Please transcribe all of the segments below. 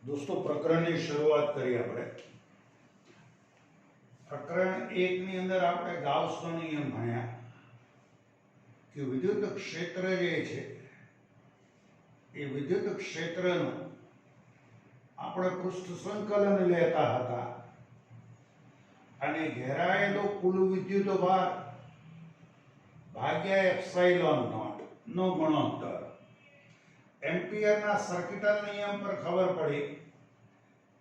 दोस्तों प्रकरणની શરૂઆત કરીએ આપણે। પ્રકરણ 1 ની અંદર આપણે ગાઉસનો નિયમ ભણ્યા કે વિદ્યુત ક્ષેત્ર જે છે એ વિદ્યુત ક્ષેત્રનું આપણે પૃષ્ઠ સંકલન લેતા હતા અને ઘેરાયેલો કુલ વિદ્યુત ભાર ભાગ્યા એપ્સાઇલોન નોટ નો ગુણોત્તર। એમ્પિયરના સર્કિટલ નિયમ પર ખબર પડી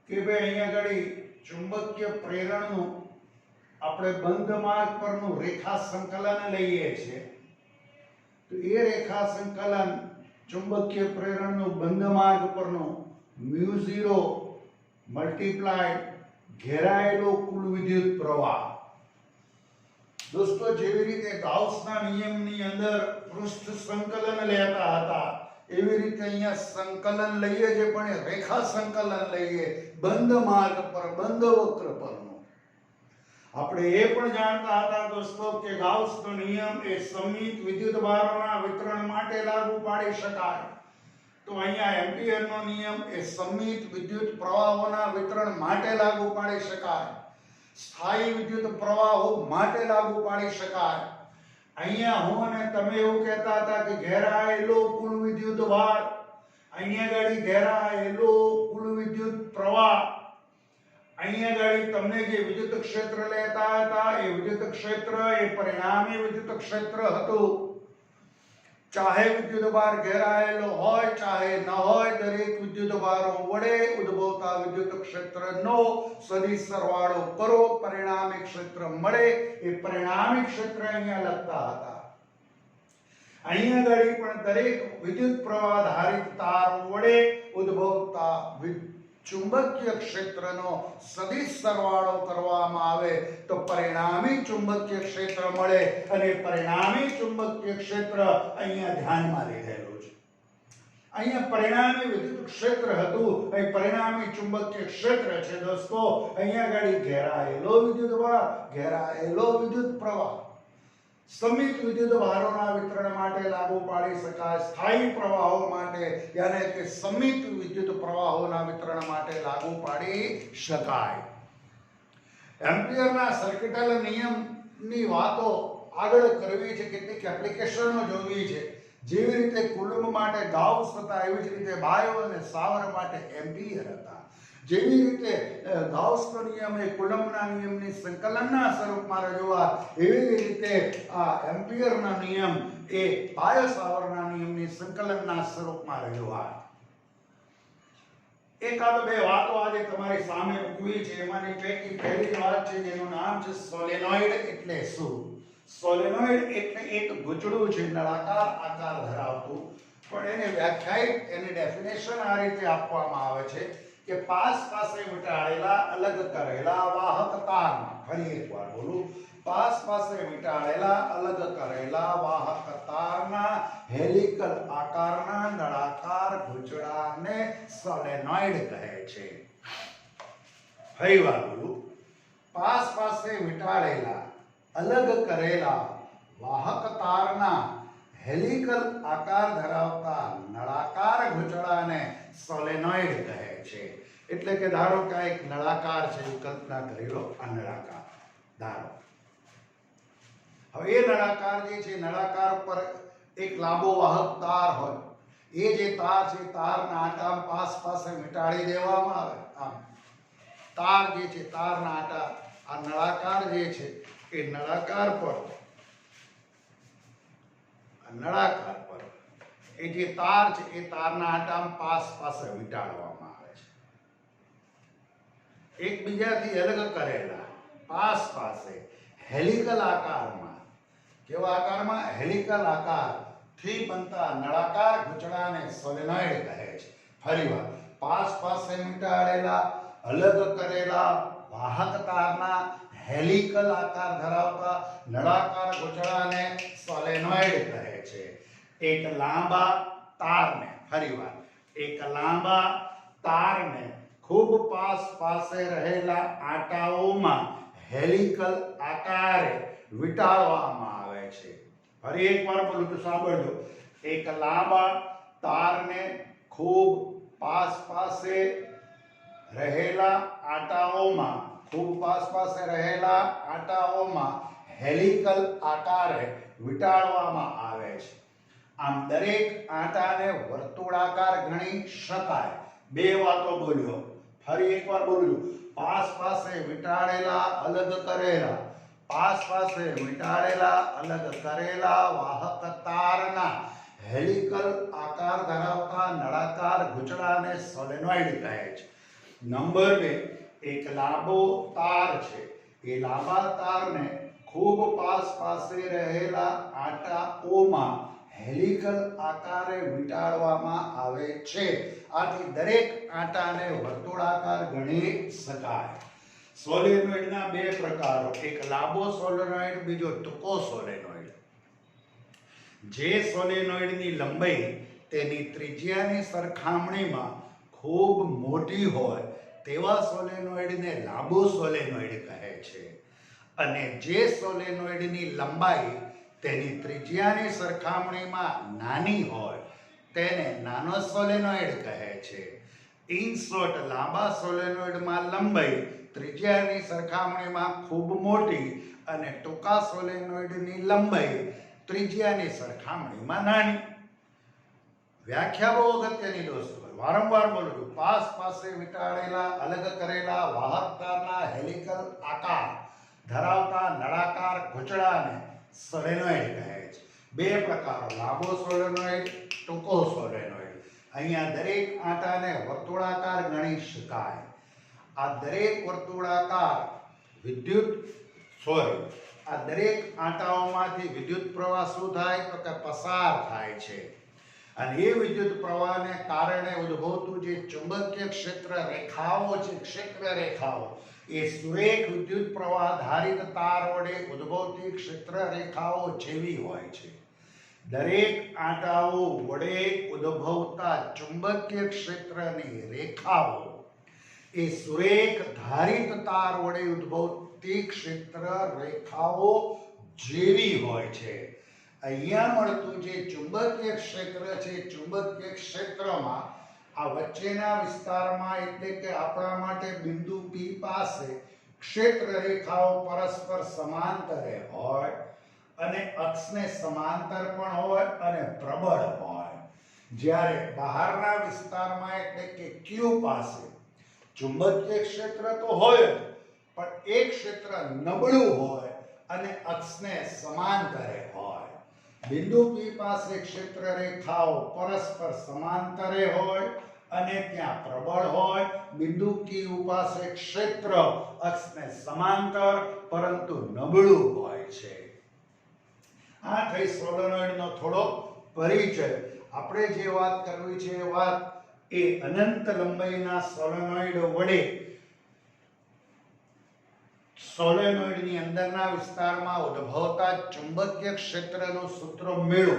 કે ભાઈ અહીંયા આગળ ચુંબકીય પ્રેરણનું આપણે બંધ માર્ગ પરનું રેખા સંકલન લઈએ છીએ તો એ રેખા સંકલન ચુંબકીય પ્રેરણનું બંધ માર્ગ પરનું μ0 મલ્ટીપ્લાય ઘેરાયેલો કુલ વિદ્યુત પ્રવાહ। दोस्तों જેવી રીતે ગાઉસના નિયમની અંદર પૃષ્ઠ સંકલન લેતા હતા એવી રીતે અહીંયા સંકલન લઈએ છે પણ રેખા સંકલન લઈએ બંધ માર્ગ પર બંધ વક્ર પરનો। આપણે એ પણ જાણતા હતા દોસ્તો કે ગાઉસનો નિયમ એ સમિત વિદ્યુત ભારોના વિતરણ માટે લાગુ પાડી શકાય તો અહીંયા એમ્પિયરનો નિયમ એ સમિત વિદ્યુત પ્રવાહોના વિતરણ માટે લાગુ પાડી શકાય, સ્થાયી વિદ્યુત પ્રવાહો માટે લાગુ પાડી શકાય। અહીંયા હું અને તમે એવું કહેતા હતા કે ઘેરાયેલો કુલ વિદ્યુત ભાર, અહીંયા ગાડી ઘેરાયેલો કુલ વિદ્યુત પ્રવાહ, અહીંયા ગાડી તમને જે વિદ્યુત ક્ષેત્ર લેતા હતા એ વિદ્યુત ક્ષેત્ર એ પરિણામી વિદ્યુત ક્ષેત્ર હતું। ચાહે વિદ્યુત ભાર ઘેરાયેલો હોય ચાહે ન હોય દરેક વિદ્યુત ભારો વડે ઉદ્ભવતા વિદ્યુત ક્ષેત્રનો સદિશ સરવાળો કરો, પરિણામી ક્ષેત્ર મળે। એ પરિણામી ક્ષેત્ર અહીંયા લખતા હતા। અહીંયા આગળ પણ દરેક વિદ્યુત પ્રવાહ ધારિત તાર વડે ઉદ્ભવતા ચુંબકીય ક્ષેત્રનો સદિશ સરવાળો કરવામાં આવે તો પરિણામી ચુંબકીય ક્ષેત્ર મળે અને પરિણામી ચુંબકીય ક્ષેત્ર અહીંયા ધ્યાનમાં લીધેલું છે। અહીંયા પરિણામી વિદ્યુત ક્ષેત્ર હતું એ પરિણામી ચુંબકીય ક્ષેત્ર છે દોસ્તો। અહીંયા આગળ ઘેરાયેલો વિદ્યુત ભાર, ઘેરાયેલો વિદ્યુત પ્રવાહ સમિત વિદ્યુત ભારોના વિતરણ માટે લાગુ પાડી શકાય, સ્થાયી પ્રવાહો માટે યાને કે સમિત વિદ્યુત પ્રવાહોના વિતરણ માટે લાગુ પાડી શકાય। એમ્પિયરના સર્કિટલ નિયમની વાતો આગળ કરવી છે, કેટલીક એપ્લિકેશનો જોવી છે। જેવી રીતે કુલમ માટે ગાઉસ હતા એવી જ રીતે બાયો અને સાવર માટે એમ્પિયર હતા। જેવી રીતે ગાઉસનો નિયમ એ કુલમના નિયમની સંકલનના સ્વરૂપમાં રજૂઆત, એવી રીતે આ એમ્પિયરના નિયમ એ બાયો સાવરના નિયમની સંકલનના સ્વરૂપમાં રજૂઆત। એકાદ બે વાતો આજે તમારી સામે મૂકવી છે। એમાંની પૈકી પહેલી વાત છે જેનું નામ છે સોલેનોઇડ એટલે શું। સોલેનોઇડ એટલે એક ગૂંચળું છે નળાકાર આકાર ધરાવતું, પણ એને વ્યાખ્યાયિત એની ડેફિનેશન આ રીતે આપવામાં આવે છે કે પાસ પાસે વીંટાળેલા અલગ કરેલા વાહક તારમાં, ફરી એકવાર બોલું, પાસ પાસે વીંટાળેલા અલગ કરેલા વાહક તારના હેલિકલ આકારના નળાકાર ગૂંચળાને સોલેનોઇડ કહે છે। ફરી વાર બોલું, પાસ પાસે વીંટાળેલા અલગ કરેલા વાહક તારના હેલિકલ આકાર ધરાવતા નળાકાર ગૂંચળાને સોલેનોઇડ કહે છે। એટલે કે ધારો કે આ એક નળાકાર છે, કલ્પના કરી લો આ નળાકાર ધારો। હવે એ નળાકાર જે છે, નળાકાર પર એક લાંબો વાહક તાર હોય, એ જે તાર છે તારના આટા પાસ પાસે વીંટાળી દેવામાં આવે। આમ તાર જે છે, તારના આટા આ નળાકાર જે છે એ નળાકાર પર એ જે તાર છે એ તારના આટા પાસ પાસે વીંટાળવામાં આવે છે। એકબીજાથી અલગ કરેલા પાસ પાસે હેલિકલ આકારમાં, કેવા આકારમાં? હેલિકલ આકારથી બનતા નળાકાર ગૂંચળાને સોલેનોઇડ કહે છે। ફરીવાર, પાસ પાસે વીંટાળેલા અલગ કરેલા વાહક તારના હેલિકલ આકાર ધરાવતા નળાકાર ગૂંચળાને સોલેનોઇડ કહે છે। એક લાંબા તારને, ફરીવાર, એક લાંબા તારને ખૂબ પાસ પાસે રહેલા આટાઓમાં હેલિકલ આકારે વીંટાળવામાં આવે છે। ફરી એકવાર બોલું તો સાંભળજો, એક લાંબા તારને ખૂબ પાસ પાસે રહેલા આટાઓમાં ખૂબ પાસે રહેલા આટાઓમાં હેલિકલ આકારે વીંટાળવામાં આવે છે. આમ દરેક આટાને વર્તુળાકાર ગણી શકાય. બે વાતો બોલ્યો, ફરી એકવાર બોલ્યું. પાસે વીંટાળેલા અલગ કરેલા, પાસે વીંટાળેલા અલગ કરેલા વાહક તારના હેલિકલ આકાર ધરાવતા નળાકાર ગૂંચળાને સોલેનોઇડ કહે છે. નંબર 2, એક લાંબો તાર છે. એ લાંબા તારને ખૂબ પાસે રહેલા આટાઓમાં હેલિકલ આકારે વીંટાળવામાં આવે છે. આથી દરેક આટાને વર્તુળાકાર ગણી શકાય. સોલેનોઇડના બે પ્રકારો, એક લાંબો સોલેનોઇડ, બીજો ટૂંકો સોલેનોઇડ. જે સોલેનોઇડની લંબાઈ તેની ત્રિજ્યાની સરખામણીમાં ખૂબ મોટી હોય તેવા સોલેનોઇડને લાંબો સોલેનોઇડ કહે છે, અને જે સોલેનોઇડની લંબાઈ તેની ત્રિજ્યાની સરખામણીમાં નાની હોય તેને નાનો સોલેનોઇડ કહે છે. ઇન શોર્ટ, લાંબા સોલેનોઇડમાં લંબાઈ ત્રિજ્યાની સરખામણીમાં ખૂબ મોટી અને ટૂંકા સોલેનોઇડની લંબાઈ ત્રિજ્યાની સરખામણીમાં નાની. વ્યાખ્યા બહુ અગત્યની દોસ્તો, વારંવાર બોલું છું. પાસે વીંટાળેલા અલગ કરેલા વાહક તારના હેલિકલ આકાર ધરાવતા નળાકાર ગૂંચળાને સોલેનોઇડ કહે છે. બે પ્રકારો, લાંબો સોલેનોઇડ, ટૂંકો સોલેનોઇડ. અહીંયા દરેક આંટાને વર્તુળાકાર ગણી શકાય. આ દરેક વર્તુળાકાર આ દરેક આંટાઓમાંથી વિદ્યુત પ્રવાહ શું થાય તો કે પસાર થાય છે, અને એ વિદ્યુત પ્રવાહને કારણે ઉદ્ભવતું જે ચુંબકીય ક્ષેત્ર રેખાઓ છે, ક્ષેત્ર રેખાઓ, એ સુરેખ વિદ્યુત પ્રવાહ ધારિત તાર વડે ઉદ્ભવતી ક્ષેત્ર રેખાઓ જેવી હોય છે. દરેક આંટાઓ વડે ઉદ્ભવતા ચુંબકીય ક્ષેત્રની રેખાઓ એ સુરેખ ધારિત તાર વડે ઉદ્ભવતી ક્ષેત્ર રેખાઓ જેવી હોય છે. અહીંયા મળતું જે ચુંબકીય ક્ષેત્ર છે, ચુંબકીય ક્ષેત્રમાં આ વચ્ચેના વિસ્તારમાં, એટલે કે આપણા માટે બિંદુ P પાસે ક્ષેત્ર રેખાઓ પરસ્પર સમાંતરે હોય અને અક્ષને સમાંતર પણ હોય અને પ્રબળ હોય. જ્યારે બહારના વિસ્તારમાં, એટલે કે Q પાસે ચુંબકીય ક્ષેત્ર તો હોય જ, પણ એ ક્ષેત્ર નબળું હોય અને અક્ષને સમાંતરે હોય. બિંદુ P પાસે ક્ષેત્ર રેખાઓ પરસ્પર સમાંતરે હોય અને ત્યાં પ્રબળ હોય. બિંદુ Q પાસે ક્ષેત્ર અક્ષને સમાંતર પરંતુ નબળું હોય છે. આ થઈ સોલેનોઇડનો થોડો પરિચય. આપણે જે વાત કરવી છે એ વાત એ અનંત લંબાઈના સોલેનોઇડ વડે સોલેનોઇડની અંદરના વિસ્તારમાં ઉદ્ભવતા ચુંબકીય ક્ષેત્રનું સૂત્ર મેળવો.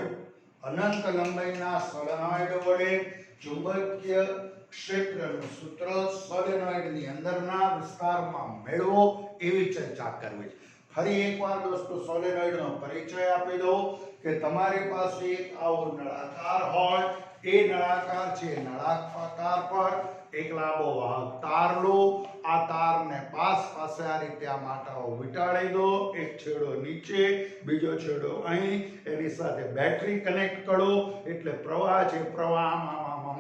અનંત લંબાઈના સોલેનોઇડ વડે ચુંબકીય ક્ષેત્રનું સૂત્ર સોલેનોઇડની અંદરના વિસ્તારમાં મેળવો, એવી ચર્ચા કરવી છે. ફરી એકવાર દોસ્તો સોલેનોઇડનો પરિચય આપી દઉં કે તમારી પાસે એક આવો નળાકાર હોય. એ નળાકાર છે, નળાકાર પર એક લાંબો વાહક તાર લો. આ તારને પાસે આ રીતે આ માટાઓ વીંટાળી દો. એક છેડો નીચે, બીજો છેડો અહીં, એની સાથે બેટરી કનેક્ટ કરો, એટલે પ્રવાહ છે, પ્રવાહ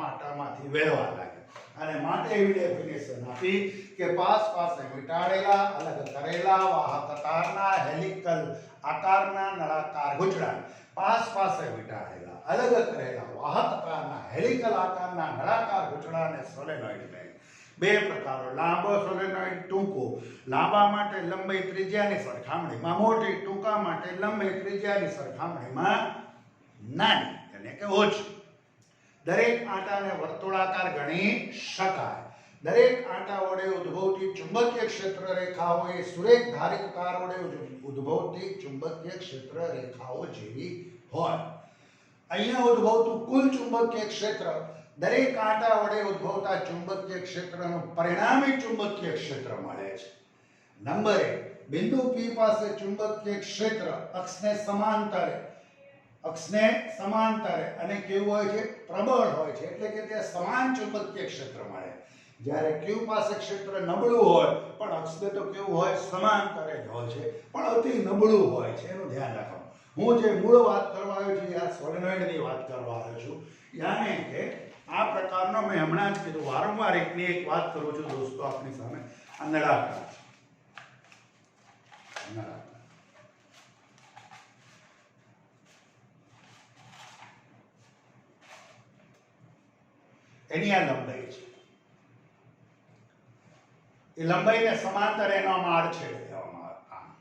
માટામાંથી વહેવા લાગે. અને માટે એવી ડેફિનેશન આપી કે પાસે વીંટાળેલા અલગ કરેલા વાહક તારના હેલિકલ આકારના નળાકાર ગૂંચળા. પાસે વીંટાળેલા અલગ કરેલા વાહક તારના હેલિકલ આકારના નળાકાર ગૂંચળાને સોલેનોઇડ કહે. બે પ્રકારો, લાંબો સોલેનોઇડ, ટૂંકો. લાંબા માટે લંબાઈ ત્રિજ્યાની સરખામણીમાં મોટી, ટૂંકા માટે લંબાઈ ત્રિજ્યાની સરખામણીમાં નાની એટલે કે ઓછી. દરેક આંટાને વર્તુળાકાર ગણી શકાય. દરેક આંટા વડે ઉદ્ભવતી ચુંબકીય ક્ષેત્ર રેખાઓ એ સુરેખ ધારિત તાર વડે ઉદ્ભવતી ચુંબકીય ક્ષેત્ર રેખાઓ જેવી હોય. અહીંયા ઉદ્ભવતું કુલ ચુંબકીય ક્ષેત્ર દરેક આંટા વડે ઉદ્ભવતા ચુંબકીય ક્ષેત્રનું પરિણામી ચુંબકીય ક્ષેત્ર મળે છે. નંબર 1, બિંદુ P પાસે ચુંબકીય ક્ષેત્ર અક્ષને સમાંતરે અને કેવું હોય છે? પ્રબળ હોય છે, એટલે કે તે સમાન ચુંબકીય ક્ષેત્ર મળે. જ્યારે Q પાસે ક્ષેત્ર નબળું હોય પણ અક્ષને તો કેવું હોય સમાંતરે જ હોય છે પણ અતિ નબળું હોય છે, એનું ધ્યાન રાખવાનું. હું જે મૂળ વાત કરવા આવ્યો છું આ સોલેનોઇડની વાત કરવા આવ્યો છું. યાને કે આ પ્રકારનો મેં હમણાં જ કીધું, વારંવાર એકની એક વાત કરું છું દોસ્તો આપની સામે. આ નળાકાર છે, નળાકાર. એની આ લંબાઈ છે, એ લંબાઈને સમાંતર એનો આમ આડછેદ કહેવામાં આવે.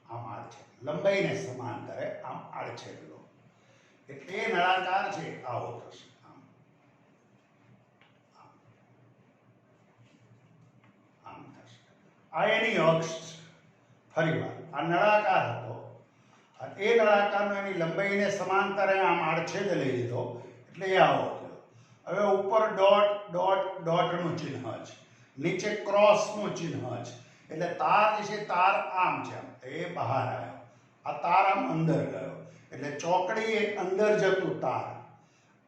આમ આડછેદ, લંબાઈને સમાંતરે આમ આડછેદ લો એટલે એ નળાકાર છે, આવો થશે. આમ થશે. આ એની અક્ષ છે. ફરીવાર આ નળાકાર હતો અને એ નળાકારનો એની લંબાઈને સમાંતરે આમ આડછેદ લઈ લીધો એટલે એ આવો થયો. હવે ઉપર ડોટ ડોટ ડોટનું ચિહ્ન છે, નીચે ક્રોસનું ચિહ્ન છે, એટલે તાર જે છે તાર આમ છે, એ બહાર આવ્યો, આ તાર આમ અંદર ગયો એટલે ચોકડી એ અંદર જતું તાર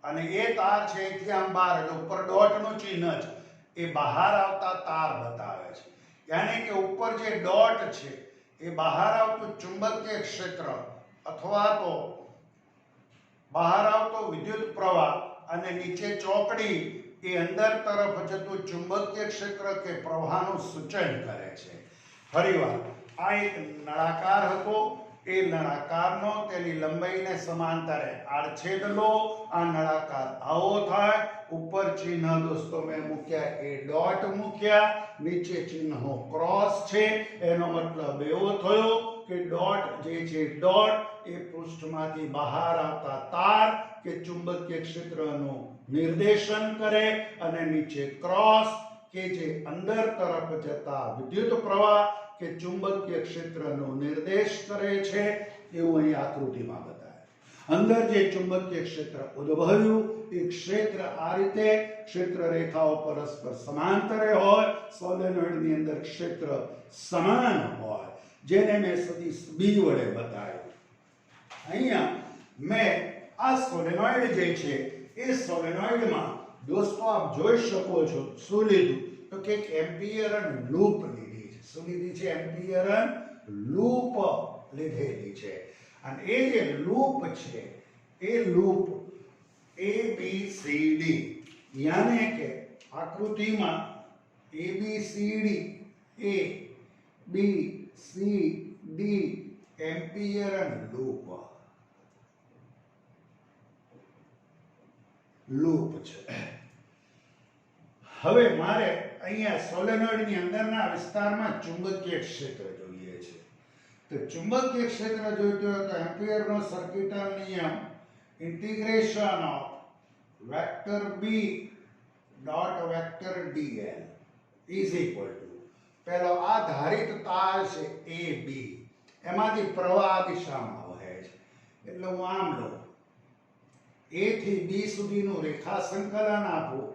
અને એ તાર છે અહીંથી આમ બહાર, એટલે ઉપર ડોટનું ચિહ્ન છે એ બહાર આવતા તાર બતાવે છે. યાને કે ઉપર જે ડોટ છે એ બહાર આવતું ચુંબકીય ક્ષેત્ર અથવા તો બહાર આવતો વિદ્યુત પ્રવાહ અને નીચે ચોકડી એ અંદર તરફ જતું ચુંબકીય ક્ષેત્ર કે પ્રવાહનું સૂચન કરે છે. ફરીવાર આ એક નળાકાર હતો, એ નળાકારનો તેની લંબાઈને સમાંતરે આડછેદ લો, આ નળાકાર આવો થાય. ઉપર ચિહ્ન દોસ્તો મેં મૂક્યા એ ડોટ મૂક્યા, નીચે ચિહ્નો ક્રોસ છે, એનો મતલબ એવો થયો કે ડોટ જે છે ડોટ એ પૃષ્ઠમાંથી બહાર આવતા તાર કે ચુંબકીય ક્ષેત્રનું નિર્દેશન કરે અને નીચે ક્રોસ કે જે અંદર તરફ જતા વિદ્યુત પ્રવાહ કે ચુંબકીય ક્ષેત્રનો નિર્દેશ કરે છે, એવું અહીં આકૃતિમાં બતાવે. અંદર જે ચુંબકીય ક્ષેત્ર ઉદ્ભવ્યું એ ક્ષેત્ર આ રીતે ક્ષેત્ર રેખાઓ પરસ્પર સમાંતરે હોય, સોલેનોઇડની અંદર ક્ષેત્ર સમાન હોય, જેને મેં સદિશ B વડે બતાવ્યું. અહીંયા મેં આ સોલેનોઇડ જે છે એ સોલેનોઇડમાં દોસ્તો આપ જોઈ શકો છો શું લીધું તો કે એક એમ્પિયરન લૂપ લીધી છે. શું લીધી છે? એમ્પિયરન લૂપ લીધેલી છે. અને એ જે લૂપ છે એ લૂપ ABCD યાને કે આકૃતિમાં ABCD A B C D એમ્પિયરન લૂપ છે. હવે મારે અહીંયા સોલેનોઇડની અંદરના વિસ્તારમાં ચુંબકીય ક્ષેત્ર જોઈએ છે. તો ચુંબકીય ક્ષેત્ર જોઈતું હોય તો એમ્પિયરનો સર્કિટલ નિયમ integration of vector B dot vector dl is equal to પેલો આ ધારિત તાર છે AB, એમાંથી પ્રવાહ આ દિશામાં વહે છે એટલે હું આમ લઉં, A થી B સુધીનું રેખા સંકલન આપું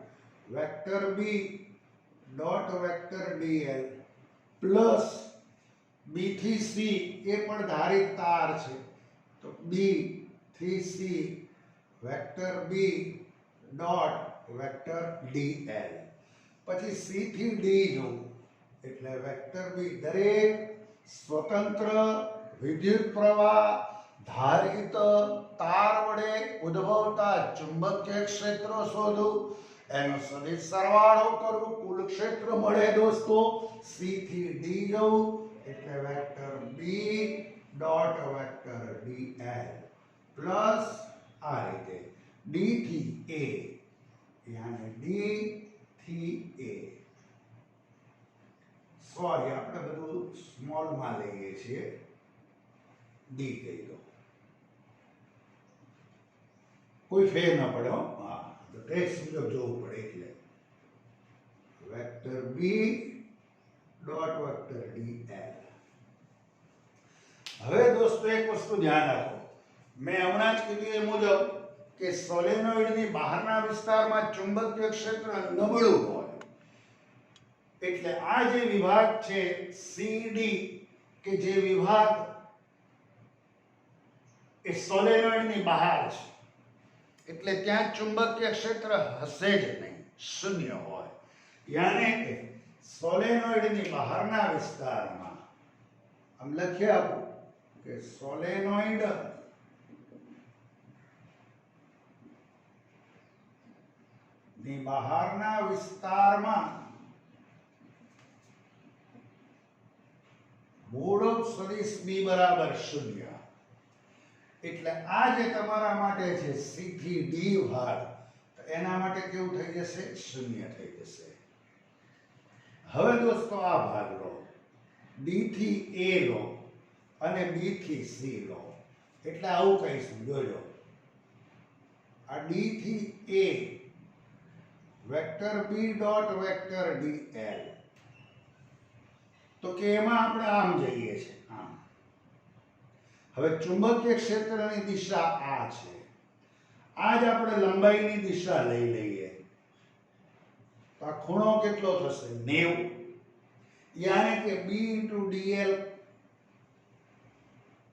vector B dot vector dl plus B થી C એ પણ ધારિત તાર છે તો B થી C vector B dot vector dl, પછી C થી D જોઉં એટલે વેક્ટર B દરેક સ્વતંત્ર વિદ્યુત પ્રવાહ ધારિત તાર વડે ઉદ્ભવતા ચુંબકીય ક્ષેત્રો શોધું, એનો સદિશ સરવાળો કરું, કુલ ક્ષેત્ર મળે દોસ્તો. C થી D જવું એટલે vector B dot vector dl plus આ રીતે D થી A યાને D થી A. સોરી આપણે બધું સ્મોલમાં લઈએ છીએ, D કહી દો, કોઈ ફેર ન પડે. હા તો ટેક્સ્ટ મુજબ જોવું પડે એટલે vector B dot vector dl. હવે દોસ્તો એક વસ્તુ ધ્યાન રાખો, મેં હમણાં જ કીધું એ મુજબ કે સોલેનોઇડની બહારના વિસ્તારમાં ચુંબકીય ક્ષેત્ર નબળું હોય એટલે આ જે વિભાગ છે CD કે જે વિભાગ એ સોલેનોઇડની બહાર છે એટલે ત્યાં ચુંબકીય ક્ષેત્ર હશે જ નહીં. શૂન્ય હોય. યાને કે સોલેનોઇડની બહારના વિસ્તારમાં આમ લખી આપું કે સોલેનોઇડ ની બહારના વિસ્તારમાં મૂળભૂત સદિશ b બરાબર 0. એટલે આ જે તમારા માટે છે c થી d ભાગ, તો એના માટે કેવું થઈ જશે? 0 થઈ જશે. હવે દોસ્તો આ ભાગ લો, d થી a લો અને b થી c લો. એટલે આવું કહીશું, જોજો. આ d થી a vector b dot vector dl, તો કે એમાં આપણે આમ જઈએ છે, આમ. હવે ચુંબકીય ક્ષેત્રની દિશા આ છે. આ જ આપણે લંબાઈની દિશા લઈ લઈએ તો આ ખૂણો કેટલો થશે? 90. યાને કે b dl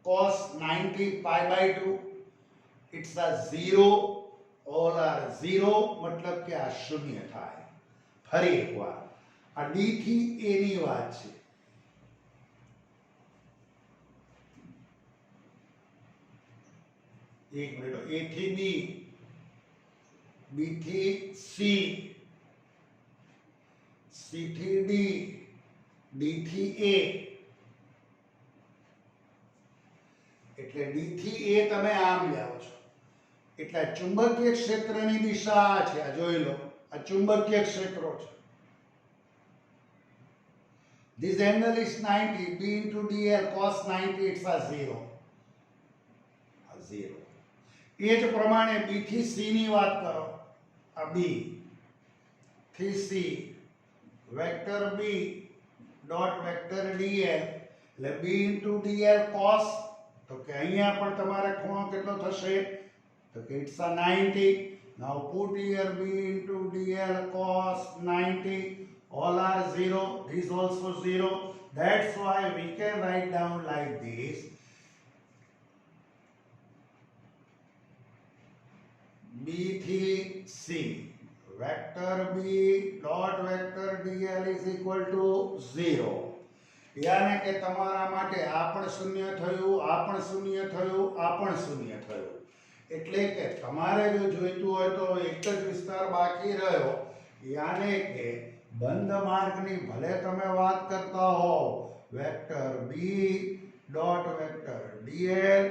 cos 90 pi by 2, it's a 0. all are 0, મતલબ કે આ શૂન્ય થાય. ફરી એકવાર આ d થી a ની વાત છે. એક મિનિટ, a થી b, b થી c, c થી d, d થી a. એટલે d થી a તમે આમ જાઓ છો. એટલે ચુંબકીય ક્ષેત્રની દિશા આ છે. આ જોઈ લો, આ ચુંબકીય ક્ષેત્રો છે. This angle is 90, b into dl cos 90, it's a 0. આ 0. એ જ પ્રમાણે b થી c ની વાત કરો. આ b થી c vector b dot vector dl, એટલે b into dl cos, તો કે અહીંયા પણ તમારે ખૂણો કેટલો થશે? તો કે it's a 90. Now put here b into dl cos 90, all are 0, this also 0. That's why we can write down like this: b થી c vector b dot vector dl is equal to 0. યાને કે તમારા માટે આ પણ શૂન્ય થયું, આ પણ શૂન્ય થયું, આ પણ શૂન્ય થયું. એટલે કે તમારે જો જોઈતું હોય તો એક જ વિસ્તાર બાકી રહ્યો. યાને કે બંધ માર્ગની ભલે તમે વાત કરતા હો vector b dot vector dl,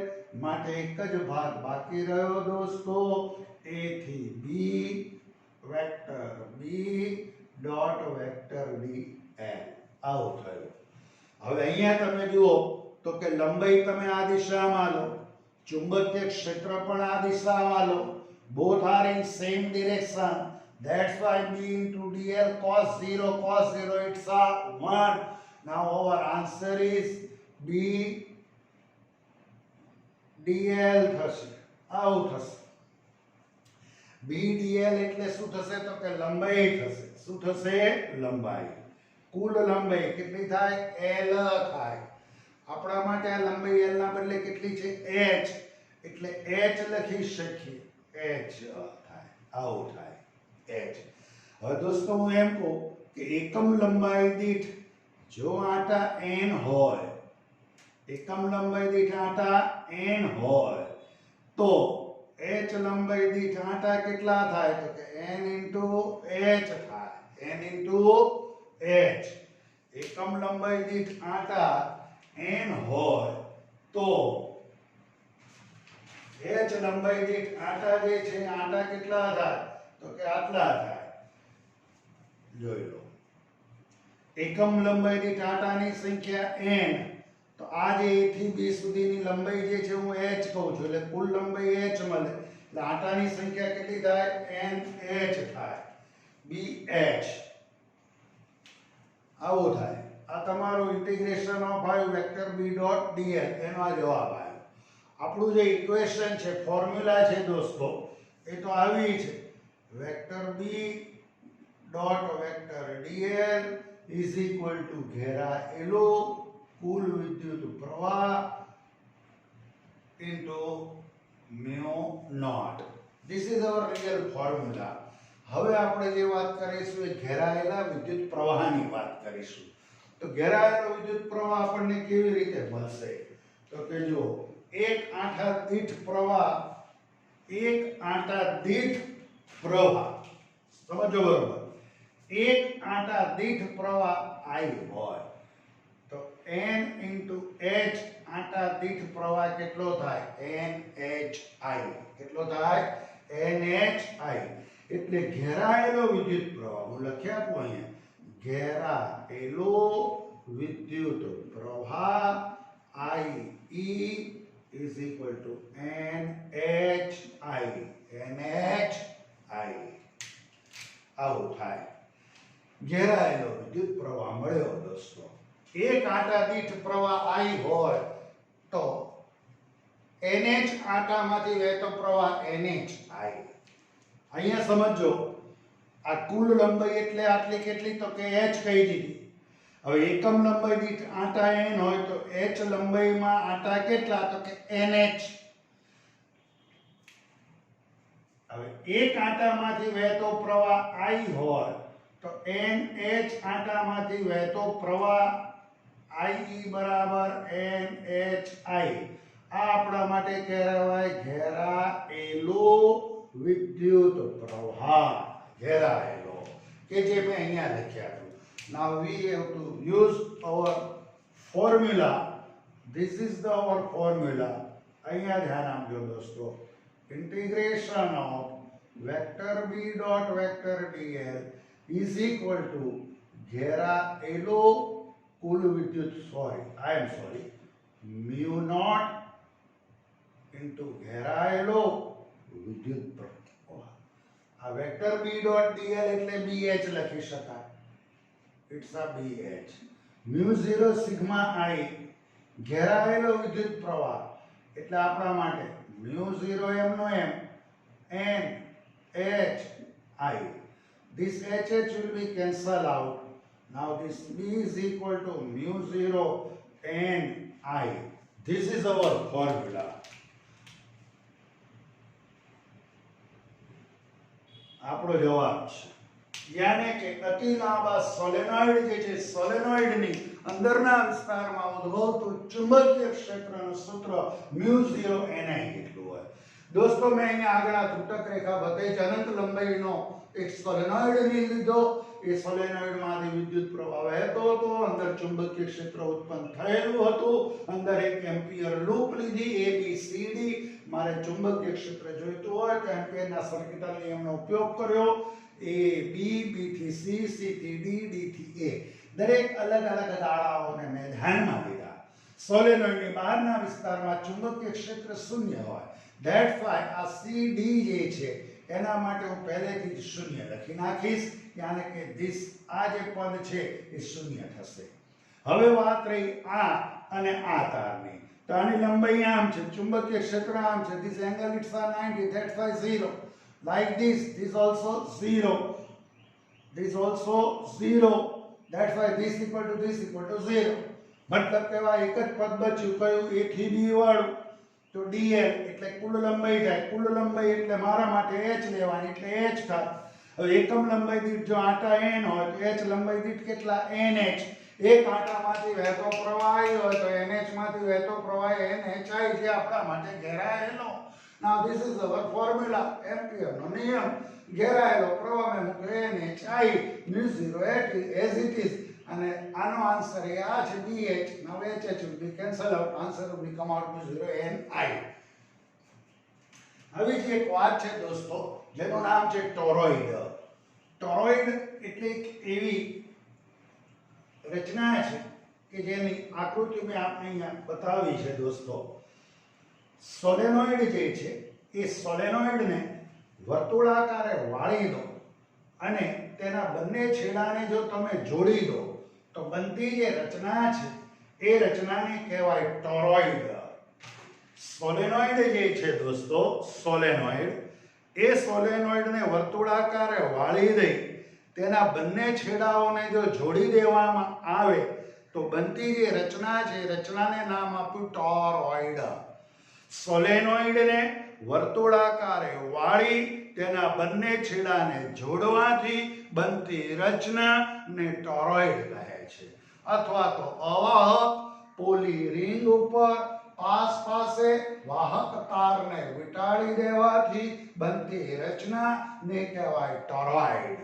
માટે એક જ ભાગ બાકી રહ્યો દોસ્તો, a થી b vector b dot vector dl. આવું થયું. હવે અહીંયા તમે જુઓ તો કે લંબાઈ તમે આ દિશામાં લો, ચુંબકીય ક્ષેત્ર પણ આ દિશામાં લો. both are in same direction. That's why b into dl cos 0, cos 0, it's a 1. Now our answer is b dl થશે. આવું થશે. b dl એટલે શું થશે? તો કે લંબાઈ થશે. શું થશે? લંબાઈ. કુલ લંબાઈ કેટલી થાય? l થાય. આપણા માટે આ લંબાઈ l ના બદલે કેટલી છે? h. એટલે h લખી શકીએ. h થાય. આવું થાય. h. હવે દોસ્તો હું એમ કહું કે એકમ લંબાઈ દીઠ જો આંટા n હોય, એકમ લંબાઈ દીઠ આંટા n હોય, તો h લંબાઈ દીઠ આંટા કેટલા થાય? તો કે n into h થાય. n into h. એકમ લંબાઈ દીઠ આંટા n હોય તો h લંબાઈ દીઠ આંટા જે છે, આંટા કેટલા થાય? તો કે આટલા થાય. જોઈ લો, એકમ લંબાઈ દીઠ આંટાની સંખ્યા n, તો આ જે a થી b સુધીની લંબાઈ જે છે હું h કહું છું. એટલે કુલ લંબાઈ h મળે. એટલે આંટાની સંખ્યા કેટલી થાય? nh થાય. bh. આવું થાય. આ તમારું ઇન્ટિગ્રેશન ઓફ આવ્યું વેક્ટર b ડોટ dl, એનો આ જવાબ આવ્યો. આપણું જે ઇક્વેશન છે, ફોર્મ્યુલા છે દોસ્તો, એ તો આવી છે. Vector b dot vector dl is equal to ઘેરાયેલો કુલ વિદ્યુત પ્રવાહ into mu naught. This is our real formula. હવે આપણે જે વાત કરીશું એ ઘેરાયેલા વિદ્યુત પ્રવાહની વાત કરીશું. તો ઘેરાયેલો વિદ્યુત પ્રવાહ આપણને કેવી રીતે મળશે? તો કે જો એક આંટા દીઠ પ્રવાહ સમજો બરોબર. એક આંટા દીઠ પ્રવાહ I હોય તો N × H આંટા દીઠ પ્રવાહ કેટલો થાય? NHI. કેટલો થાય? NHI. એટલે ઘેરાયેલો વિદ્યુત પ્રવાહ હું લખી આપું અહીંયા. ઘેરાયેલો વિદ્યુત પ્રવાહ I is equal to NHI. આવું થાય. ઘેરાયેલો વિદ્યુત પ્રવાહ મળ્યો દોસ્તો. એક આંટા દીઠ પ્રવાહ I હોય તો NH આંટામાંથી વહેતો પ્રવાહ NHI. અહીંયા સમજો આ કુલ લંબાઈ એટલે આટલી કેટલી? તો કે h કહી દીધી. હવે એકમ લંબાઈ દીઠ આંટા n હોય તો h લંબાઈમાં આંટા કેટલા? તો કે NH. હવે એક આંટામાંથી વહેતો પ્રવાહ I હોય તો NH આંટામાંથી વહેતો પ્રવાહ IE બરાબર NHI. આ આપણા માટે કહેવાય ઘેરાયેલો વિદ્યુત પ્રવાહ. ઘેરાયેલો કે જે મેં અહીંયા લખ્યા હતું. Now we have to use our formula. This is our formula. અહીંયા ધ્યાન આપજો દોસ્તો. Integration of vector B dot vector dl is equal to ઘેરાયેલો કુલ વિદ્યુત mu naught into ઘેરાયેલો વિદ્યુત પ્રવાહ. આ વેક્ટર B dot dl એટલે BH લખી શકાય. It's a BH. mu0 sigma I ઘેરાયેલો વિદ્યુત પ્રવાહ એટલે આપણા માટે mu0 m no m n h I. This h will be cancel out. Now this B is equal to mu0 n I. This is our formula. આપણો જવાબ છે. યાને કે અતિ લાંબા સોલેનોઇડ જે છે સોલેનોઇડની અંદરના વિસ્તારમાં ઉદ્ભવતું ચુંબકીય ક્ષેત્રનું સૂત્ર mu0 ni જેટલું હોય. દોસ્તો મેં અહીંયા આગળ આ ત્રુટક રેખા બતાવી છે. અનંત લંબાઈનો એક સોલેનોઇડ લીધો. એ સોલેનોઇડમાંથી વિદ્યુત પ્રવાહ વહેતો હતો. અંદર ચુંબકીય ક્ષેત્ર ઉત્પન્ન થયેલું હતું. અંદર એક એમ્પિયર લૂપ લીધી ABCD. મારે ચુંબકીય ક્ષેત્ર જોઈતું હોય તો એમ્પિયરના સર્કિટલ નિયમનો ઉપયોગ કર્યો. A B B થી C C થી D D થી A. દરેક અલગ અલગ દાળાઓને મેં ધ્યાનમાં લીધા. સોલેનોઇડની બહારના વિસ્તારમાં ચુંબકીય ક્ષેત્ર શૂન્ય હોય. ધેટ્સ વાય આ CD જે છે એના માટે હું પહેલેથી જ શૂન્ય લખી નાખીશ. યાને કે ધીસ આ જે પદ છે એ શૂન્ય થશે. હવે વાત રહી આ અને આ તારની. તો આની લંબાઈ આમ છે, ચુંબકીય ક્ષેત્ર આમ છે. ધીસ એંગલ ઇટ્સ આ 90. That's why 0. Like this also 0. This also 0. That's why this equal to 0. મતલબ કે આ એક જ પદ બચ્યું કયું? A થી B વાળું. તો dl એટલે કુલ લંબાઈ થાય. કુલ લંબાઈ એટલે મારા માટે h લેવાની એટલે h થાય. હવે એકમ લંબાઈ દીઠ જો આંટા n હોય તો h લંબાઈ દીઠ કેટલા? nh. એક આંટામાંથી વહેતો પ્રવાહ હોય તો nh માંથી વહેતો પ્રવાહ nhi જે આપણા માટે ઘેરાયેલો. Now this is our formula. Ampere નો નિયમ. ઘેરાયેલો પ્રવાહ મેં મૂક્યો NHI mu0 as it is. અને આનો આન્સર એ આ છે BH. Now HH will be cancel out. Answer will be come out mu0 NI. હવે જે એક વાત છે દોસ્તો જેનું નામ છે ટોરોઇડ. ટોરોઇડ એટલે એક એવી રચના છે કે જેની આકૃતિ મેં આપને અહીંયા બતાવી છે દોસ્તો. સોલેનોઇડ જે છે એ સોલેનોઇડને વર્તુળાકારે વાળી દો અને તેના બંને છેડાને જો તમે જોડી દો તો બનતી જે રચના છે એ રચનાને કહેવાય ટોરોઇડ. સોલેનોઇડ જે છે દોસ્તો સોલેનોઇડ એ સોલેનોઇડને વર્તુળાકારે વાળી દઈ તેના બંને છેડાઓને જો જોડી દેવામાં આવે તો બનતી જે રચના છે એ રચનાને નામ આપ્યું ટોરોઇડ. સોલેનોઇડને વર્તુળાકારે વાળી તેના બંને છેડાને જોડવાથી બનતી રચનાને ટોરોઇડ કહે છે. અથવા તો અવાહક પોલી રિંગ ઉપર પાસે વાહક તારને વીંટાળી દેવાથી બનતી રચનાને કહેવાય ટોરોઇડ.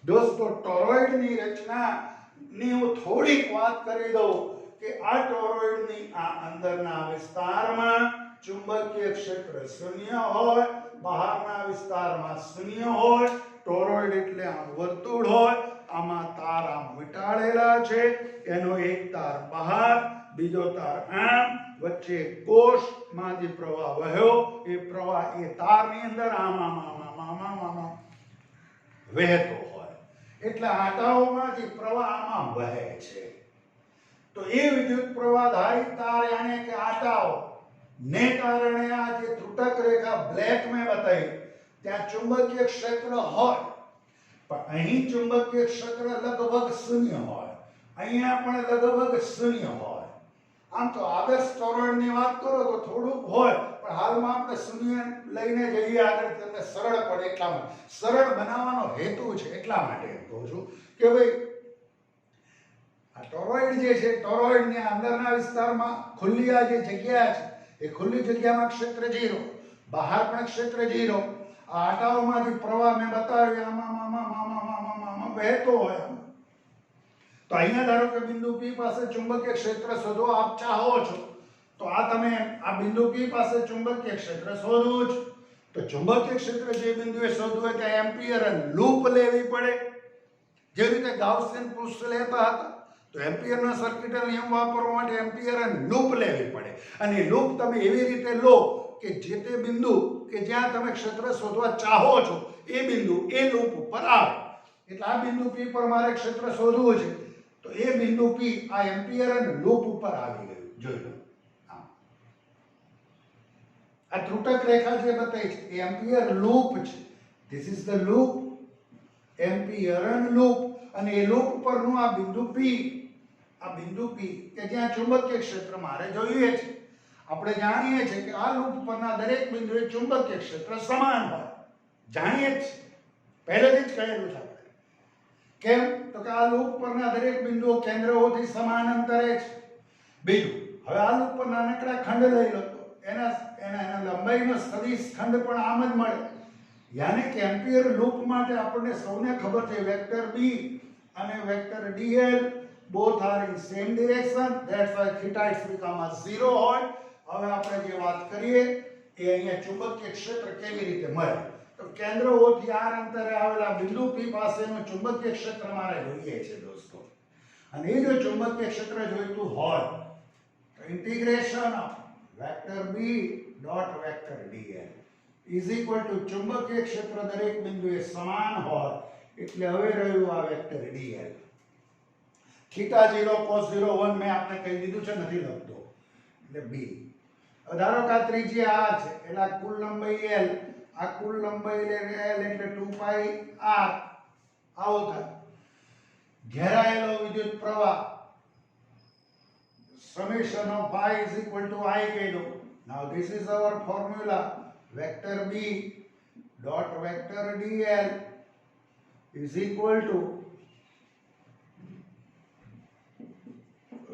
દોસ્તો, ટોરોઇડની રચનાની હું થોડીક વાત કરી દઉં કે આ ટોરોઇડની આ અંદરના વિસ્તારમાં ચુંબકીય ક્ષેત્ર શૂન્ય હોય, બહારના વિસ્તારમાં શૂન્ય હોય. ટોરોઇડ એટલે આમ વર્તુળ હોય, આમાં તાર આમ વીંટાળેલા છે, એનો એક તાર બહાર, બીજો તાર આમ, વચ્ચે કોષમાંથી પ્રવાહ વહ્યો, એ પ્રવાહ એ તારની અંદર આમ વહેતો હોય, એટલે આંટાઓમાંથી પ્રવાહ આમાં વહે છે. તો એ વિદ્યુત પ્રવાહધારી તાર યાને કે આંટાઓ ને કારણે આ જે ત્રુટક રેખા બ્લેક મેં બતાવી ત્યાં ચુંબકીય ક્ષેત્ર હોય, પણ અહીં ચુંબકીય ક્ષેત્ર લગભગ શૂન્ય હોય, અહીંયા પણ લગભગ શૂન્ય હોય. આમ તો આદર્શ ટોરોઇડની વાત કરો તો થોડુંક હોય, પણ હાલમાં આપણે શૂન્ય લઈને જઈએ આગળ તમને સરળ પડે એટલા માટે, સરળ બનાવવાનો હેતુ છે એટલા માટે કહું છું કે ભાઈ આ ટોરોઇડ જે છે, ટોરોઇડની અંદરના વિસ્તારમાં ખુલ્લી આ જે જગ્યા છે એ ખુલ્લી જગ્યામાં ક્ષેત્ર 0, બહાર પણ ક્ષેત્ર 0. આ આંટાઓમાંથી પ્રવાહ મેં બતાવ્યો આમાં વહેતો હોય. તો અહીંયા ધારો કે બિંદુ P પાસે ચુંબકીય ક્ષેત્ર શોધો આપ ચાહો છો, તો આ તમે આ બિંદુ P પાસે ચુંબકીય ક્ષેત્ર શોધવું છે. તો ચુંબકીય ક્ષેત્ર જે બિંદુએ શોધવું હોય ત્યાં એમ્પિયર લૂપ લેવી પડે. જે રીતે ગાઉસિયન પૃષ્ઠ લેતા હતા, તો એમ્પિયરનો સર્કિટલ નિયમ વાપરવા માટે એમ્પિયર લૂપ લેવી પડે. અને લૂપ તમે એવી રીતે લો કે જે તે બિંદુ કે જ્યાં તમે ક્ષેત્ર શોધવા ચાહો છો એ બિંદુ એ લૂપ ઉપર આવે. એટલે આ બિંદુ P પર મારે ક્ષેત્ર શોધવું છે, તો એ બિંદુ P આ એમ્પિયર લૂપ ઉપર આવી ગયું. જોઈ લો, આ ત્રુટક રેખા જે બતાવી છે એ એમ્પિયર લૂપ છે. ધીસ ઇઝ ધ લૂપ, એમ્પિયરન લૂપ. અને એ લૂપ પરનું આ બિંદુ P કે જ્યાં ચુંબકીય ક્ષેત્ર મારે જોઈએ છે. આપણે જાણીએ છીએ કે આ લૂપ પરના દરેક બિંદુએ ચુંબકીય ક્ષેત્ર સમાન હોય, જાણીએ જ છીએ, પહેલેથી જ કહેલું છે આપણે. કેમ? તો કે આ લૂપ પરના દરેક બિંદુઓ કેન્દ્રોથી સમાન અંતરે છે. બીજું, હવે આ લૂપ પર નાનકડા ખંડ લઈ લો તો એના લંબાઈનો સદિશ ખંડ પણ આમ જ મળે. યાની કે એમ્પિયર લૂપ માટે આપણને સૌને ખબર છે વેક્ટર B અને vector dl both are in same direction, that's why theta is become 0 હોય. હવે આપણે જે વાત કરીએ એ અહીંયા ચુંબકીય ક્ષેત્ર કેવી રીતે મળે. તો કેન્દ્રોથી r અંતરે આવેલા બિંદુ P પાસેનું ચુંબકીય ક્ષેત્ર મારે જોઈએ છે દોસ્તો. અને એ જો ચુંબકીય ક્ષેત્ર જોઈતું હોય તો integration of vector B dot vector dl is equal to ચુંબકીય ક્ષેત્ર દરેક બિંદુએ સમાન હોય, એટલે હવે રહ્યું આ વેક્ટર dl. થીટા 0 cos 0 1 મેં આપણે કહી દીધું છે, નથી લખતો, એટલે b. ધારો કે આ ત્રિજ્યા r છે, એટલે આ કુલ લંબાઈ l, આ કુલ લંબાઈ l એટલે 2 પાઈ r આવો થાય. ઘેરાયેલો વિદ્યુત પ્રવાહ summation of phi is equal to I કહી દો. Now this is our formula. Vector B dot vector dl is equal to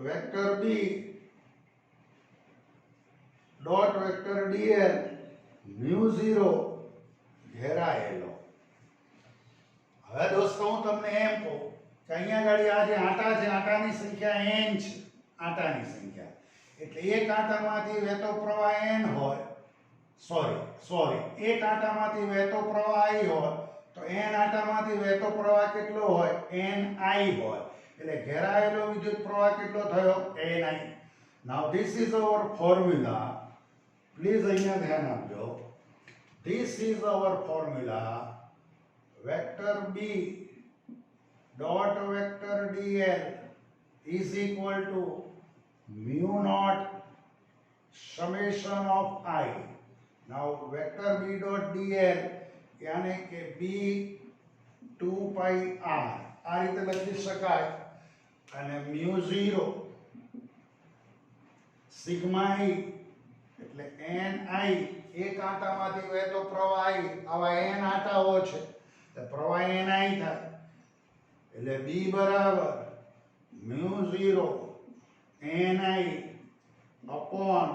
vector B dot vector dl mu 0 ઘેરાયેલો. હવે દોસ્તો હું તમને એમ કહું કે અહીંયા ગાડી આ જે આંટા છે, આંટાની સંખ્યા n છે, આંટાની સંખ્યા, એટલે એક આંટામાંથી વહેતો પ્રવાહ n હોય, સોરી એક આંટામાંથી વહેતો પ્રવાહ I હોય, તો n આંટામાંથી વહેતો પ્રવાહ કેટલો હોય? ni હોય. એટલે ઘેરાયેલો વિદ્યુત પ્રવાહ કેટલો થયો? ni. Now this is our formula. Please અહીંયા ધ્યાન આપજો. This is our formula. Vector B dot vector dl is equal to mu naught summation of I. Now vector B dot dl यानी કે b 2 pi r આ રીતે લખી શકાય, અને mu 0 sigma I એટલે ni એક આંટામાંથી વહેતો પ્રવાહ I આવા n આંટાઓ છે તો પ્રવાહ ni થાય એટલે b બરાબર μ0 ni upon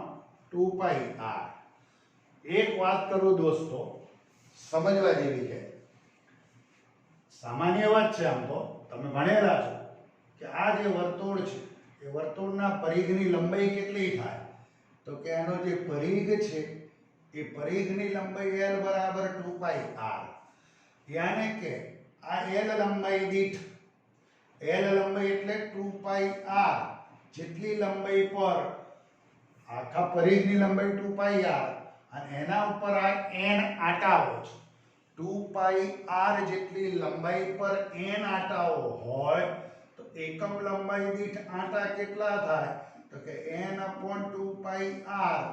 2 pi r. એક વાત કરું દોસ્તો, સમજવા જેવી છે, સામાન્ય વાત છે, આમ તો તમે ભણેલા છો કે આ જે વર્તુળ છે એ વર્તુળના પરિઘની લંબાઈ કેટલી થાય, તો કે એનો જે પરિઘ છે એ પરિઘની લંબાઈ l બરાબર 2 pi r. યાને કે આ l લંબાઈ દીઠ, l લંબાઈ એટલે 2 pi r જેટલી લંબાઈ પર આખા પરિઘની લંબાઈ 2 pi r અને એના ઉપર આ n આંટાઓ છે, 2 pi r જેટલી લંબાઈ પર n આંટાઓ હોય તો એકમ લંબાઈ દીઠ આંટા કેટલા થાય, તો કે n upon 2 pi r.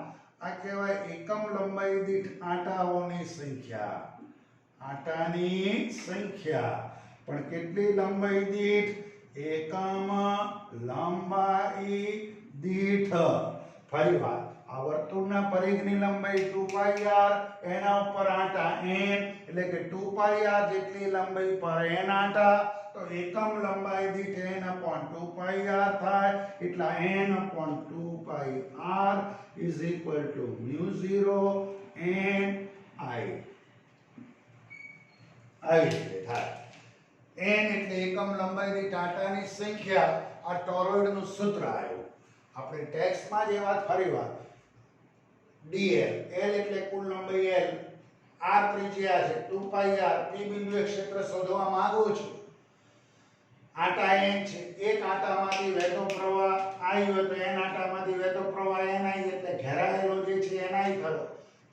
આ કહેવાય એકમ લંબાઈ દીઠ આંટાઓની સંખ્યા, આંટાની સંખ્યા. પણ કેટલી લંબાઈ દીઠ, એકમ લંબાઈ દીઠ. ફરી વાત, આ વર્તુળના પરિઘની લંબાઈ 2 pi r, એના ઉપર આંટા n, એટલે કે 2 pi r જેટલી લંબાઈ પર n આંટા, તો એકમ લંબાઈ દીઠ n upon 2 pi r થાય. એટલા n upon 2 pi r is equal to μ0 n I. આવી રીતે થાય. n એટલે એકમ લંબાઈ દીઠ આંટાની સંખ્યા. આ ટોરોઇડનું સૂત્ર આવ્યું. આપણે ટેક્સ્ટમાં જે વાત ફરી વાત, dl, l એટલે કુલ લંબાઈ l, r ત્રિજ્યા છે 2 pi r, p બિંદુએ ક્ષેત્ર શોધવા માંગુ છું. આંટા n છે, એક આંટામાંથી વહેતો પ્રવાહ I હોય તો n આંટામાંથી વહેતો પ્રવાહ ni, એટલે ઘેરાયેલો જે છે ni થયો.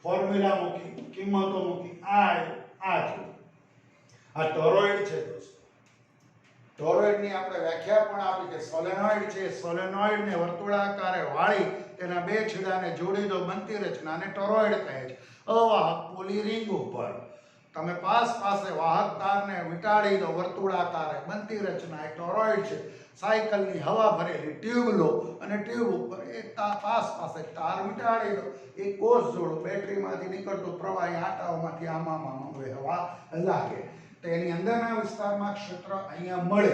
ફોર્મ્યુલા મૂકી, કિંમતો મૂકી, આ થયું. આ ટોરોઇડ છે દોસ્તો. ટોરોઇડની આપણે વ્યાખ્યા પણ આપી કે સોલેનોઇડ છે, સોલેનોઇડને વર્તુળાકારે વાળી તેના બે છેડાને જોડી દો, બનતી રચનાને ટોરોઇડ કહે છે. અવાહક પોલી રિંગ ઉપર તમે પાસે વાહક તારને વીંટાળી દો વર્તુળાકારે, બનતી રચના એ ટોરોઇડ છે. સાયકલની હવા ભરેલી ટ્યુબ લો અને ટ્યુબ ઉપર એક પાસે તાર વીંટાળી દો, એક કોષ જોડો, બેટરીમાંથી નીકળતો પ્રવાહ આંટાઓમાંથી આમાં હવા લાગે તો એની અંદરના વિસ્તારમાં ક્ષેત્ર અહીંયા મળે.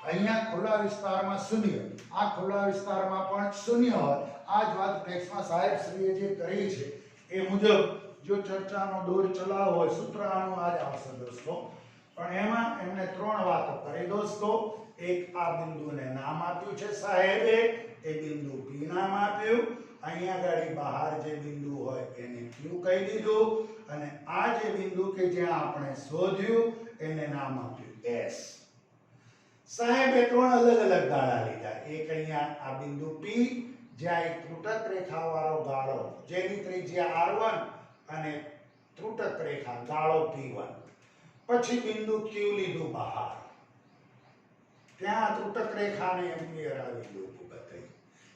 અહીંયા ખુલ્લા વિસ્તારમાં શૂન્ય, આ ખુલ્લા વિસ્તારમાં પણ શૂન્ય હોય. આ જ વાત ટેક્સ્ટમાં સાહેબશ્રીએ જે કરી છે એ મુજબ જો ચર્ચાનો દોર ચલાવવો હોય સૂત્ર આનું આ જ આવશે દોસ્તો. પણ એમાં એમને ત્રણ વાતો કરી દોસ્તો. એક, આ બિંદુને નામ આપ્યું છે સાહેબે, એ બિંદુ P નામ આપ્યું. અહીંયા ગાડી બહાર જે બિંદુ હોય એને Q કહી દીધું અને આ જે બિંદુ કે જ્યાં આપણે શોધ્યું એને નામ આપ્યું S. સાહેબે ત્રણ અલગ અલગ ગાળા લીધા. એક અહીંયા આ બિંદુ P, જ્યાં એક ત્રુટક રેખા વાળો ગાળો જેની ત્રિજ્યા r1 અને ત્રુટક રેખા ગાળો p1. પછી બિંદુ Q લીધું બહાર, ત્યાં ત્રુટક રેખાને એમ્પિયર આ બિંદુ ઉપર થઈ,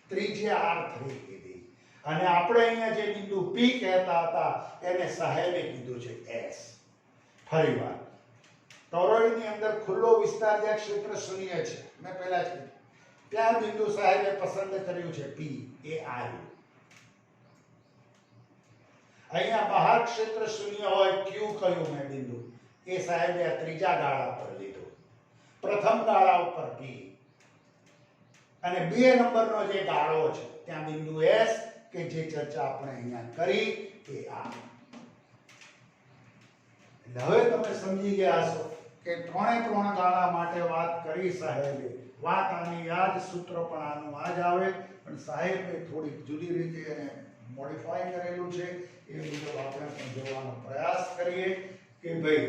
ત્રિજ્યા r3 કીધી. અને આપણે અહીંયા જે બિંદુ P કહેતા હતા એને સાહેબે કીધું છે S. ફરી વાર, ટોરોઇડની અંદર ખુલ્લો વિસ્તાર જ્યાં ક્ષેત્ર શૂન્ય છે, મેં પહેલા જ કીધું, ત્યાં બિંદુ સાહેબે પસંદ કર્યું છે P, એ આવ્યું. અહીંયા બહાર ક્ષેત્ર શૂન્ય હોય, Q કયું મેં બિંદુ, એ સાહેબે આ ત્રીજા ગાળા પર લીધું. પ્રથમ ગાળા ઉપર P અને 2 નંબરનો જે ગાળો છે ત્યાં બિંદુ S, કે જે ચર્ચા આપણે અહીંયા કરી એ આ. એટલે હવે તમે સમજી ગયા છો કે ત્રણ ગાળા માટે વાત કરી સાહેબે. વાત આની યાદ, સૂત્ર પણ આનું આ જ આવે, પણ સાહેબે થોડીક જુદી રીતે એને મોડિફાઈ કરેલું છે. એ મુજબ આપણે પણ જોવાનો પ્રયાસ કરીએ કે ભાઈ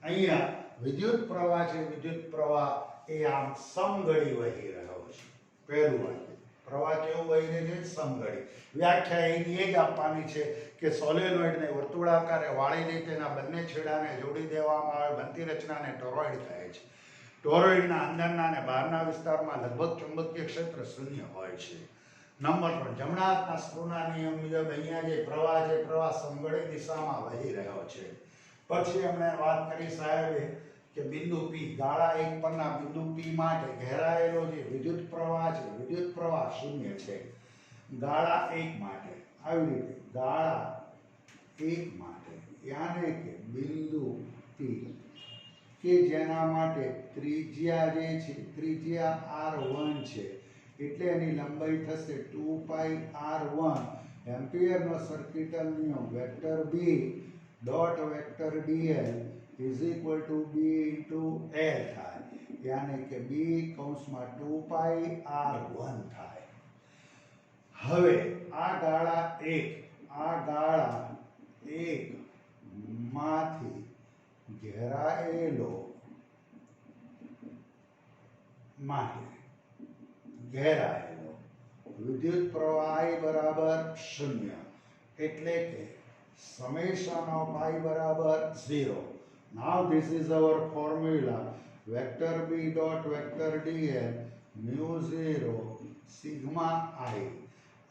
અહીંયા વિદ્યુત પ્રવાહ છે, વિદ્યુત પ્રવાહ એ આમ સમઘડી વહી રહ્યો છે. પહેલું વાક્ય, પ્રવાહ કેવું વહી રહ્યો છે? સમઘડી. વ્યાખ્યા એની એ જ આપવાની છે કે સોલેનોઇડને વર્તુળાકારે વાળી દે, તેના બંને છેડાને જોડી દેવામાં આવે, બનતી રચનાને ટોરોઇડ કહે છે. ટોરોઇડના અંદરના અને બહારના વિસ્તારમાં લગભગ ચુંબકીય ક્ષેત્ર શૂન્ય હોય છે. નંબર 3, જમણા હાથના સ્ક્રૂના નિયમ મુજબ અહીંયા જે પ્રવાહ છે, પ્રવાહ સમઘડી દિશામાં વહી રહ્યો છે. પછી એમણે વાત કરી સાહેબે કે બિંદુ P, ગાળા 1 પરના બિંદુ P માટે ઘેરાયેલો જે વિદ્યુત પ્રવાહ છે, વિદ્યુત પ્રવાહ શૂન્ય છે. ગાળા 1 માટે આવી રીતે ગાળા એક માટે યાને કે બિંદુ P કે જેના માટે ત્રિજ્યા જે છે ત્રિજ્યા r1 છે એટલે એની લંબાઈ થશે 2 પાઈ r1 એમ્પિયરનો સર્કિટલ નિયમ vector B dot vector dl is equal to B into L થાય યાને કે B કૌંસમાં 2 પાઈ r1 થાય. હવે આ ગાળા 1 માંથી ઘેરાયેલો વિદ્યુત પ્રવાહ I બરાબર 0 એટલે કે summation of I બરાબર 0. Now this is our formula vector B dot vector dl mu 0 sigma I.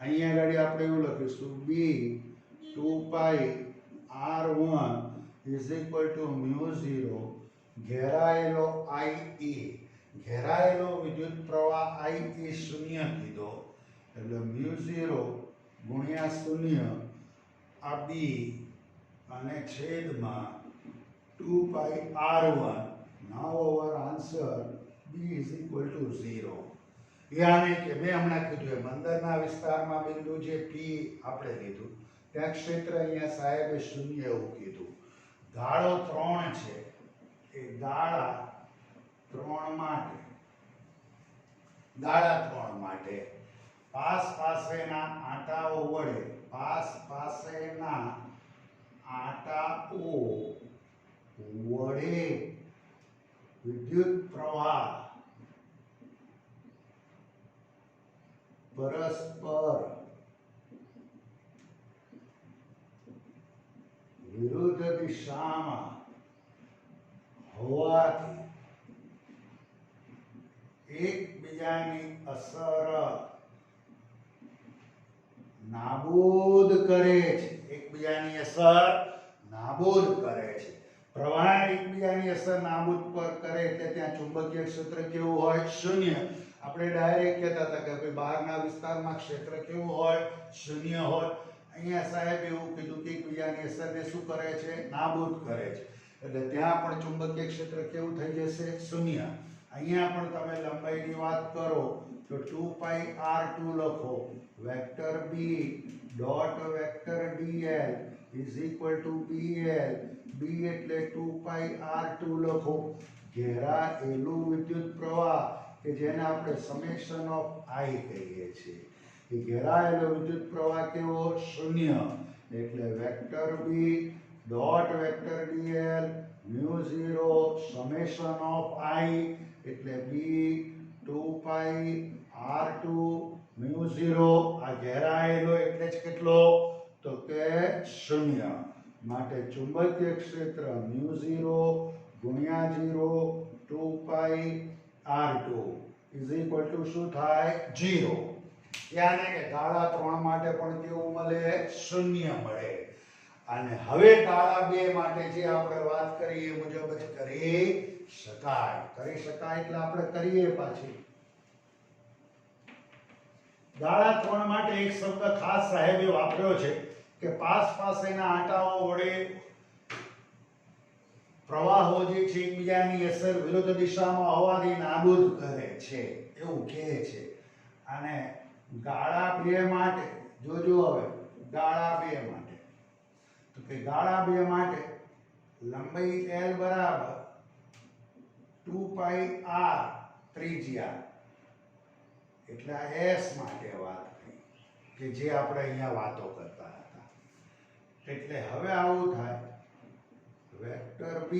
અહીંયા આગળ આપણે એવું લખીશું B 2 pi r1 is equal to mu 0 ઘેરાયેલો IE ઘેરાયેલો વિદ્યુત પ્રવાહ IE શૂન્ય કીધો એટલે mu 0 ગુણ્યા 0 આ B અને છેદમાં 2 પાઈ r1. Now our answer B is equal to 0. યાને કે મેં હમણાં કીધું એમ અંદરના વિસ્તારમાં બિંદુ જે P આપણે લીધું ત્યાં ક્ષેત્ર અહીંયા સાહેબે શૂન્ય એવું કીધું. ગાળો 3 છે એ ગાળા 3 માટે પાસ પાસેના આંટાઓ વડે વિદ્યુત પ્રવાહ પરસ્પર વિરુદ્ધ દિશામાં હોવાથી એકબીજાની અસર નાબૂદ કરે છે. પ્રવાહ એકબીજાની અસર નાબૂદ પર કરે એટલે ત્યાં ચુંબકીય ક્ષેત્ર કેવું હોય? શૂન્ય. આપણે ડાયરેક્ટ કહેતા હતા કે ભાઈ બહારના વિસ્તારમાં ક્ષેત્ર કેવું હોય? શૂન્ય હોય. અહીંયા સાહેબ એવું કીધું કે એકબીજાની અસરને શું કરે છે? નાબૂદ કરે છે. એટલે ત્યાં પણ ચુંબકીય ક્ષેત્ર કેવું થઈ જશે? શૂન્ય. અહીંયા પણ તમે લંબાઈની વાત કરો તો 2 પાઈ r2 લખો vector B dot vector dl is equal to BL. B એટલે 2 પાઈ r2 લખો ઘેરાયેલું વિદ્યુત પ્રવાહ કે જેને આપણે સમેશન ઓફ I કહીએ છીએ એ ઘેરાયેલો વિદ્યુત પ્રવાહ કેવો? શૂન્ય. એટલે vector B dot vector dl mu 0 summation of I એટલે B 2 પાઈ r2 mu 0 આ ઘેરાયેલો એટલે જ કેટલો? તો કે શૂન્ય. માટે ચુંબકીય ક્ષેત્ર mu 0 ગુણ્યા 0 2 પાઈ r2 ઇઝ ઇક્વલ ટુ શું થાય? 0. યાને કે ગાળા 3 માટે પણ કેવું મળે? શૂન્ય મળે. અને હવે ગાળા 2 માટે જે આપણે વાત કરી એ મુજબ જ કરી શકાય એટલે આપણે કરીએ પાછી. ગાળા 3 માટે એક શબ્દ ખાસ સાહેબે વાપર્યો છે કે પાસેના આંટાઓ વડે પ્રવાહો જે છે એકબીજાની અસર વિરુદ્ધ દિશામાં હોવાથી નાબૂદ કરે છે એવું કહે છે. અને ગાળા 2 માટે જોજો હવે ગાળા 2 માટે તો કે ગાળા 2 માટે લંબાઈ L બરાબર 2 પાઈ r ત્રિજ્યા એટલે આ S માટે વાત થઈ કે જે આપણે અહીંયા વાતો કરતા હતા. એટલે હવે આવું થાય vector B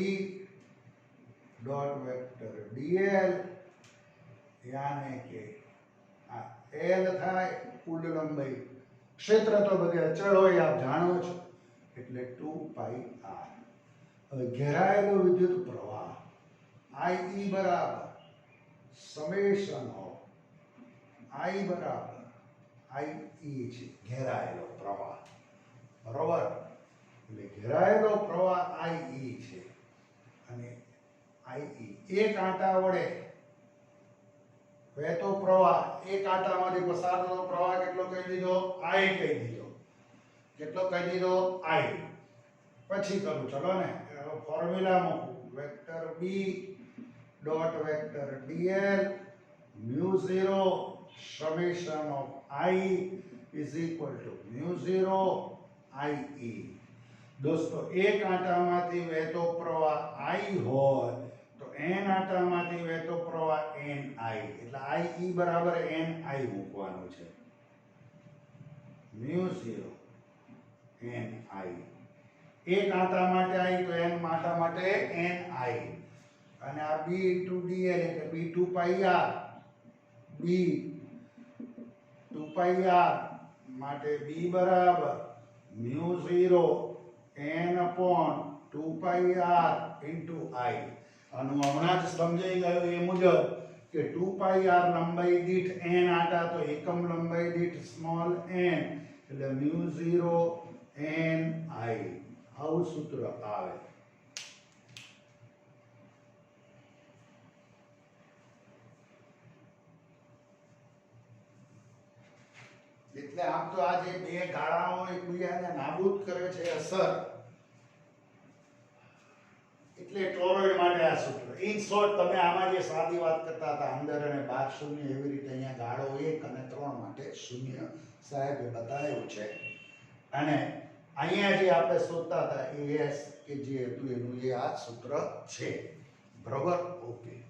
dot vector dl યાને કે આ L થાય કુલ લંબાઈ. ક્ષેત્ર તો બધે અચળ હોય આપ જાણો છો એટલે 2 પાઈ r. હવે ઘેરાયેલો વિદ્યુત પ્રવાહ IE બરાબર સમેશન ઓફ I બરાબર IE છે ઘેરાયેલો પ્રવાહ બરોબર. એટલે ઘેરાયેલો પ્રવાહ IE છે અને IE એક આંટા વડે વહેતો પ્રવાહ એક આંટામાંથી પસાર થતો પ્રવાહ કેટલો કહી દીધો? I કહી દીધો. કેટલો કહી દીધો I પછી કરું ચલો ને ફોર્મ્યુલા મૂકું vector B dot vector dl mu 0 summation of I is equal to mu 0 IE દોસ્તો એક આંટામાંથી વહેતો પ્રવાહ I હોય તો n આંટામાંથી વહેતો પ્રવાહ ni એટલે IE બરાબર ni મૂકવાનું છે mu 0 ni એક આંટા માટે I તો n આંટા માટે ni અને આ b * dl એટલે b 2 pi r b 2 pi r માટે b બરાબર mu 0 n upon 2 pi r into I આનું હમણાં જ સમજાઈ ગયું એ મુજબ કે 2 pi r લંબાઈ દીઠ n આંટા તો એકમ લંબાઈ દીઠ સ્મોલ n એટલે mu 0 n I આવું સૂત્ર આવે એટલે આમ તો આ જે બે ગાળાઓ એકબીજાને નાબૂદ કરે છે અસર એટલે ટોરોઇડ માટે આ સૂત્ર ઇન શોર્ટ તમે આમાં જે સાદી વાત કરતા હતા અંદર અને બહાર શૂન્ય એવી રીતે અહીંયા ગાળો 1 અને 3 માટે શૂન્ય સાહેબે બતાવ્યું છે અને અહીંયા જે આપણે શોધતા હતા AS કે જે હતું એનું એ આ સૂત્ર છે બરોબર ઓકે